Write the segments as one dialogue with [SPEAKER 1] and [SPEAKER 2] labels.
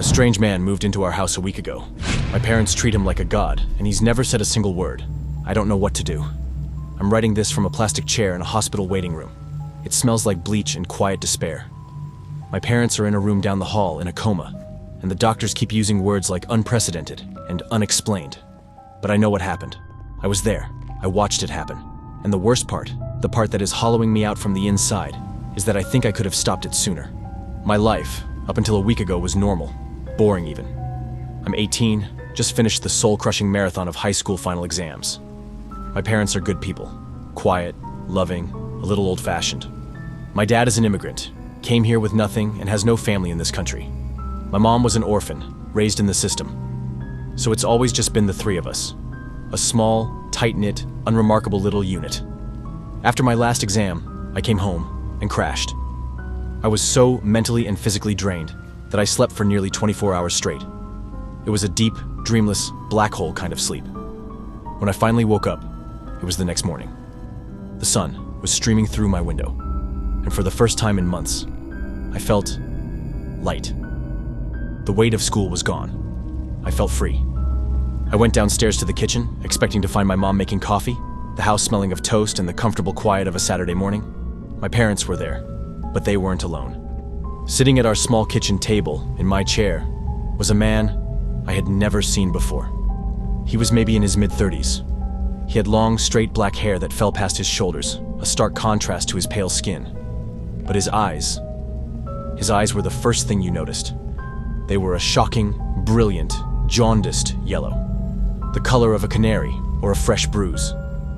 [SPEAKER 1] A strange man moved into our house a week ago. My parents treat him like a god, and he's never said a single word. I don't know what to do. I'm writing this from a plastic chair in a hospital waiting room. It smells like bleach and quiet despair. My parents are in a room down the hall in a coma, and the doctors keep using words like unprecedented and unexplained. But I know what happened. I was there. I watched it happen. And the worst part, the part that is hollowing me out from the inside, is that I think I could have stopped it sooner. My life, up until a week ago, was normal. Boring even. I'm 18, just finished the soul-crushing marathon of high school final exams. My parents are good people. Quiet, loving, a little old-fashioned. My dad is an immigrant, came here with nothing and has no family in this country. My mom was an orphan, raised in the system. So it's always just been the three of us. A small, tight-knit, unremarkable little unit. After my last exam, I came home and crashed. I was so mentally and physically drained that I slept for nearly 24 hours straight. It was a deep, dreamless, black hole kind of sleep. When I finally woke up, it was the next morning. The sun was streaming through my window, and for the first time in months, I felt light. The weight of school was gone. I felt free. I went downstairs to the kitchen, expecting to find my mom making coffee, the house smelling of toast and the comfortable quiet of a Saturday morning. My parents were there, but they weren't alone. Sitting at our small kitchen table, in my chair, was a man I had never seen before. He was maybe in his mid-30s. He had long, straight black hair that fell past his shoulders, a stark contrast to his pale skin. But his eyes were the first thing you noticed. They were a shocking, brilliant, jaundiced yellow, the color of a canary or a fresh bruise,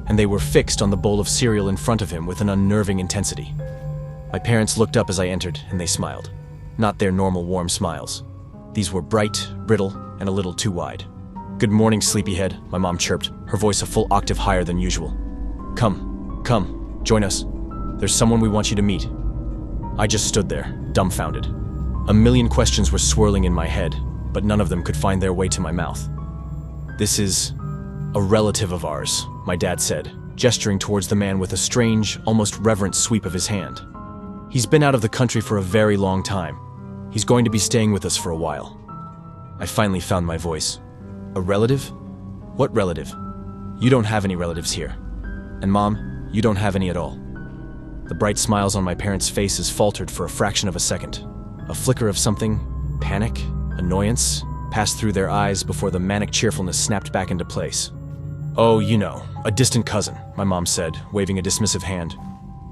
[SPEAKER 1] and they were fixed on the bowl of cereal in front of him with an unnerving intensity. My parents looked up as I entered, and they smiled. Not their normal warm smiles. These were bright, brittle, and a little too wide. "Good morning, sleepyhead," my mom chirped, her voice a full octave higher than usual. Come, join us. There's someone we want you to meet." I just stood there, dumbfounded. A million questions were swirling in my head, but none of them could find their way to my mouth. "This is a relative of ours," my dad said, gesturing towards the man with a strange, almost reverent sweep of his hand. "He's been out of the country for a very long time. He's going to be staying with us for a while." I finally found my voice. "A relative? What relative? You don't have any relatives here. And Mom, you don't have any at all." The bright smiles on my parents' faces faltered for a fraction of a second. A flicker of something, panic, annoyance, passed through their eyes before the manic cheerfulness snapped back into place. "Oh, you know, a distant cousin," my mom said, waving a dismissive hand.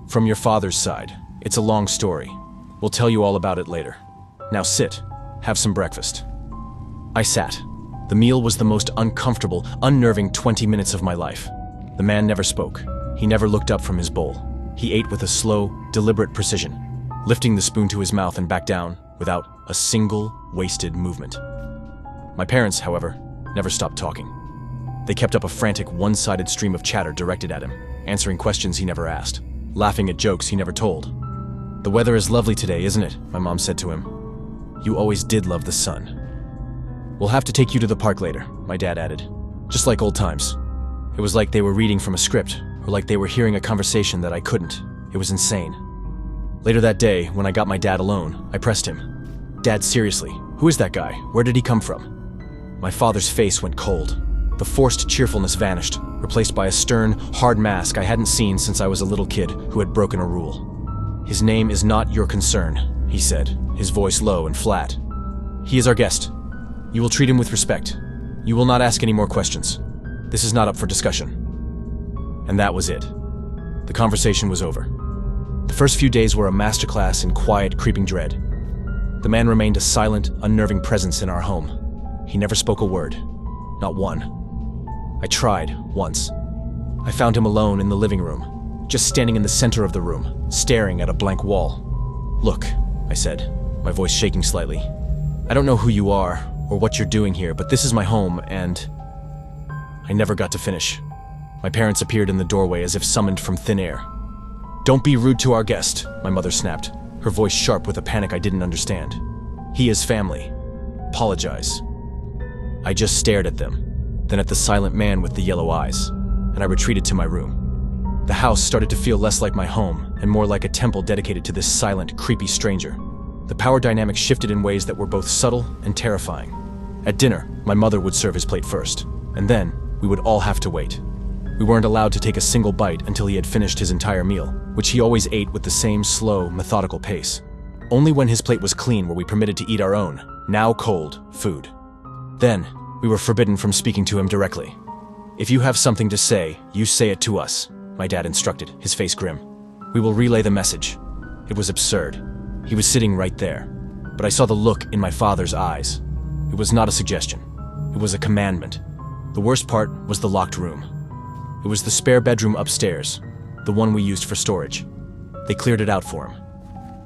[SPEAKER 1] "From your father's side. It's a long story. We'll tell you all about it later. Now sit, have some breakfast." I sat. The meal was the most uncomfortable, unnerving 20 minutes of my life. The man never spoke. He never looked up from his bowl. He ate with a slow, deliberate precision, lifting the spoon to his mouth and back down without a single wasted movement. My parents, however, never stopped talking. They kept up a frantic, one-sided stream of chatter directed at him, answering questions he never asked, laughing at jokes he never told. "The weather is lovely today, isn't it?" my mom said to him. "You always did love the sun." "We'll have to take you to the park later," my dad added. Just like old times. It was like they were reading from a script, or like they were hearing a conversation that I couldn't. It was insane. Later that day, when I got my dad alone, I pressed him. "Dad, seriously, who is that guy? Where did he come from?" My father's face went cold. The forced cheerfulness vanished, replaced by a stern, hard mask I hadn't seen since I was a little kid who had broken a rule. "His name is not your concern," he said, his voice low and flat. "He is our guest. You will treat him with respect. You will not ask any more questions. This is not up for discussion." And that was it. The conversation was over. The first few days were a masterclass in quiet, creeping dread. The man remained a silent, unnerving presence in our home. He never spoke a word. Not one. I tried, once. I found him alone in the living room, just standing in the center of the room, staring at a blank wall. "Look," I said, my voice shaking slightly. "I don't know who you are or what you're doing here, but this is my home, and..." I never got to finish. My parents appeared in the doorway as if summoned from thin air. "Don't be rude to our guest," my mother snapped, her voice sharp with a panic I didn't understand. "He is family. Apologize." I just stared at them, then at the silent man with the yellow eyes, and I retreated to my room. The house started to feel less like my home and more like a temple dedicated to this silent, creepy stranger. The power dynamic shifted in ways that were both subtle and terrifying. At dinner, my mother would serve his plate first, and then we would all have to wait. We weren't allowed to take a single bite until he had finished his entire meal, which he always ate with the same slow, methodical pace. Only when his plate was clean were we permitted to eat our own, now cold, food. Then, we were forbidden from speaking to him directly. "If you have something to say, you say it to us," my dad instructed, his face grim. "We will relay the message." It was absurd. He was sitting right there, but I saw the look in my father's eyes. It was not a suggestion. It was a commandment. The worst part was the locked room. It was the spare bedroom upstairs, the one we used for storage. They cleared it out for him,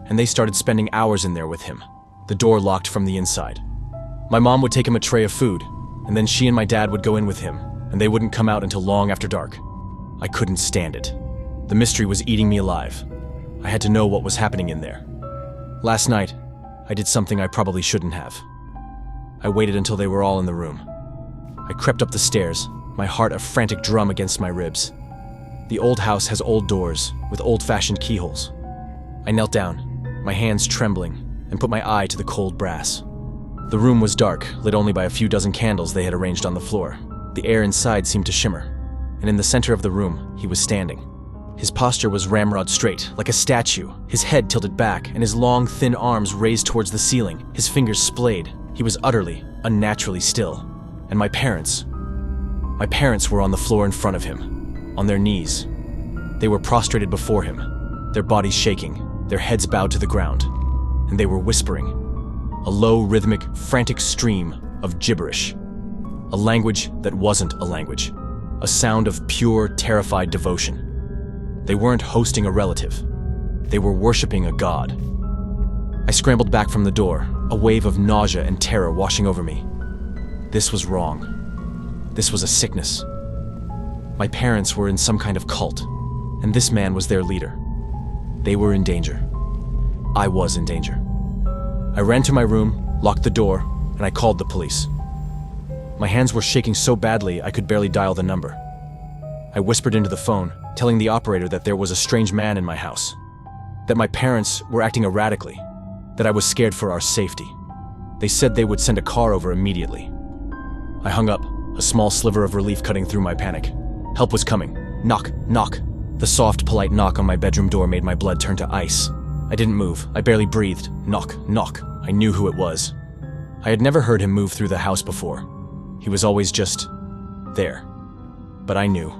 [SPEAKER 1] and they started spending hours in there with him, the door locked from the inside. My mom would take him a tray of food, and then she and my dad would go in with him, and they wouldn't come out until long after dark. I couldn't stand it. The mystery was eating me alive. I had to know what was happening in there. Last night, I did something I probably shouldn't have. I waited until they were all in the room. I crept up the stairs, my heart a frantic drum against my ribs. The old house has old doors with old-fashioned keyholes. I knelt down, my hands trembling, and put my eye to the cold brass. The room was dark, lit only by a few dozen candles they had arranged on the floor. The air inside seemed to shimmer, and in the center of the room, he was standing. His posture was ramrod straight, like a statue, his head tilted back, and his long, thin arms raised towards the ceiling, his fingers splayed. He was utterly, unnaturally still. And my parents were on the floor in front of him, on their knees. They were prostrated before him, their bodies shaking, their heads bowed to the ground, and they were whispering, a low, rhythmic, frantic stream of gibberish, a language that wasn't a language, a sound of pure, terrified devotion. They weren't hosting a relative. They were worshiping a god. I scrambled back from the door, a wave of nausea and terror washing over me. This was wrong. This was a sickness. My parents were in some kind of cult, and this man was their leader. They were in danger. I was in danger. I ran to my room, locked the door, and I called the police. My hands were shaking so badly I could barely dial the number. I whispered into the phone, telling the operator that there was a strange man in my house, that my parents were acting erratically, that I was scared for our safety. They said they would send a car over immediately. I hung up, a small sliver of relief cutting through my panic. Help was coming. Knock, knock. The soft, polite knock on my bedroom door made my blood turn to ice. I didn't move. I barely breathed. Knock, knock. I knew who it was. I had never heard him move through the house before. He was always just there. But I knew.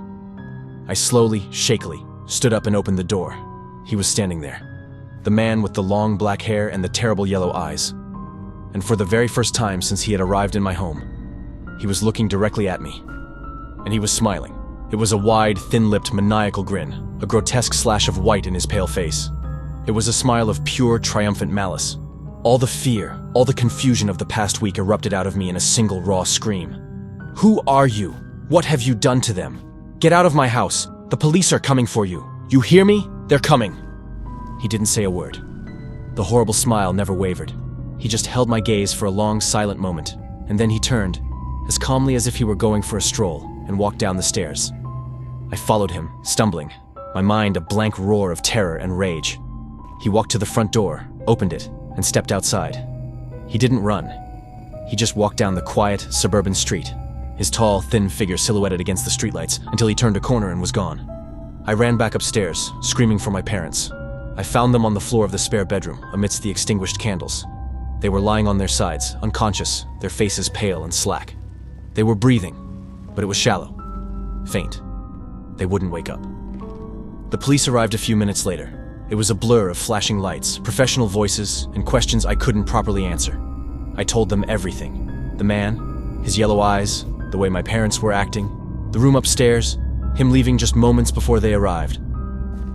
[SPEAKER 1] I slowly, shakily, stood up and opened the door. He was standing there. The man with the long black hair and the terrible yellow eyes. And for the very first time since he had arrived in my home, he was looking directly at me. And he was smiling. It was a wide, thin-lipped, maniacal grin, a grotesque slash of white in his pale face. It was a smile of pure, triumphant malice. All the fear, all the confusion of the past week erupted out of me in a single raw scream. "Who are you? What have you done to them? Get out of my house. The police are coming for you. You hear me? They're coming." He didn't say a word. The horrible smile never wavered. He just held my gaze for a long, silent moment, and then he turned, as calmly as if he were going for a stroll, and walked down the stairs. I followed him, stumbling, my mind a blank roar of terror and rage. He walked to the front door, opened it, and stepped outside. He didn't run. He just walked down the quiet, suburban street, his tall, thin figure silhouetted against the streetlights until he turned a corner and was gone. I ran back upstairs, screaming for my parents. I found them on the floor of the spare bedroom, amidst the extinguished candles. They were lying on their sides, unconscious, their faces pale and slack. They were breathing, but it was shallow, faint. They wouldn't wake up. The police arrived a few minutes later. It was a blur of flashing lights, professional voices, and questions I couldn't properly answer. I told them everything. The man, his yellow eyes, the way my parents were acting, the room upstairs, him leaving just moments before they arrived.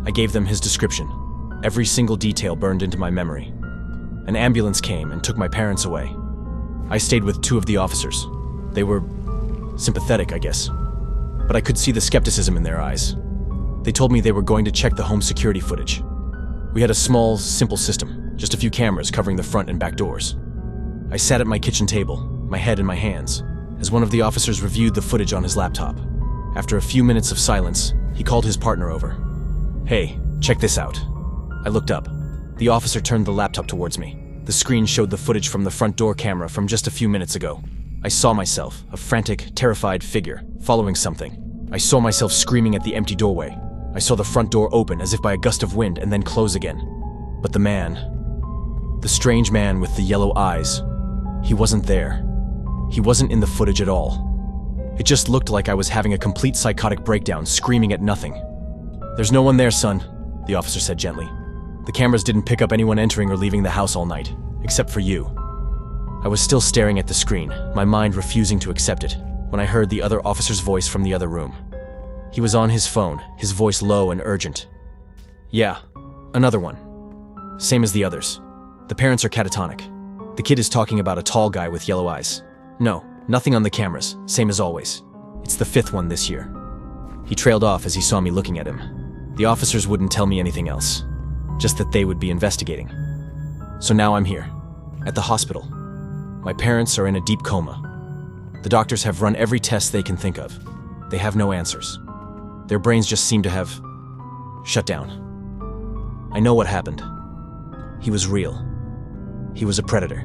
[SPEAKER 1] I gave them his description. Every single detail burned into my memory. An ambulance came and took my parents away. I stayed with two of the officers. They were sympathetic, I guess, but I could see the skepticism in their eyes. They told me they were going to check the home security footage. We had a small, simple system, just a few cameras covering the front and back doors. I sat at my kitchen table, my head in my hands, as one of the officers reviewed the footage on his laptop. After a few minutes of silence, he called his partner over. "Hey, check this out." I looked up. The officer turned the laptop towards me. The screen showed the footage from the front door camera from just a few minutes ago. I saw myself, a frantic, terrified figure, following something. I saw myself screaming at the empty doorway. I saw the front door open as if by a gust of wind and then close again. But the strange man with the yellow eyes, he wasn't there. He wasn't in the footage at all. It just looked like I was having a complete psychotic breakdown, screaming at nothing. "There's no one there, son," the officer said gently. "The cameras didn't pick up anyone entering or leaving the house all night, except for you." I was still staring at the screen, my mind refusing to accept it, when I heard the other officer's voice from the other room. He was on his phone, his voice low and urgent. "Yeah, another one. Same as the others. The parents are catatonic. The kid is talking about a tall guy with yellow eyes. No, nothing on the cameras, same as always. It's the 5th one this year." He trailed off as he saw me looking at him. The officers wouldn't tell me anything else, just that they would be investigating. So now I'm here, at the hospital. My parents are in a deep coma. The doctors have run every test they can think of. They have no answers. Their brains just seem to have shut down. I know what happened. He was real. He was a predator.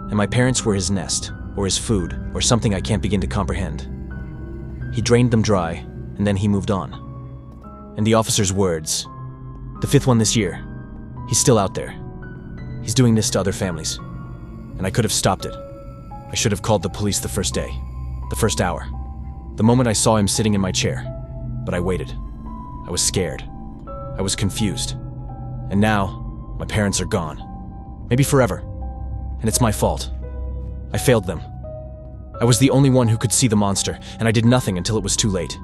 [SPEAKER 1] And my parents were his nest, or his food, or something I can't begin to comprehend. He drained them dry, and then he moved on. And the officer's words, "The 5th one this year. He's still out there. He's doing this to other families." And I could have stopped it. I should have called the police the first day, the first hour, the moment I saw him sitting in my chair. But I waited. I was scared. I was confused. And now, my parents are gone. Maybe forever. And it's my fault. I failed them. I was the only one who could see the monster, and I did nothing until it was too late.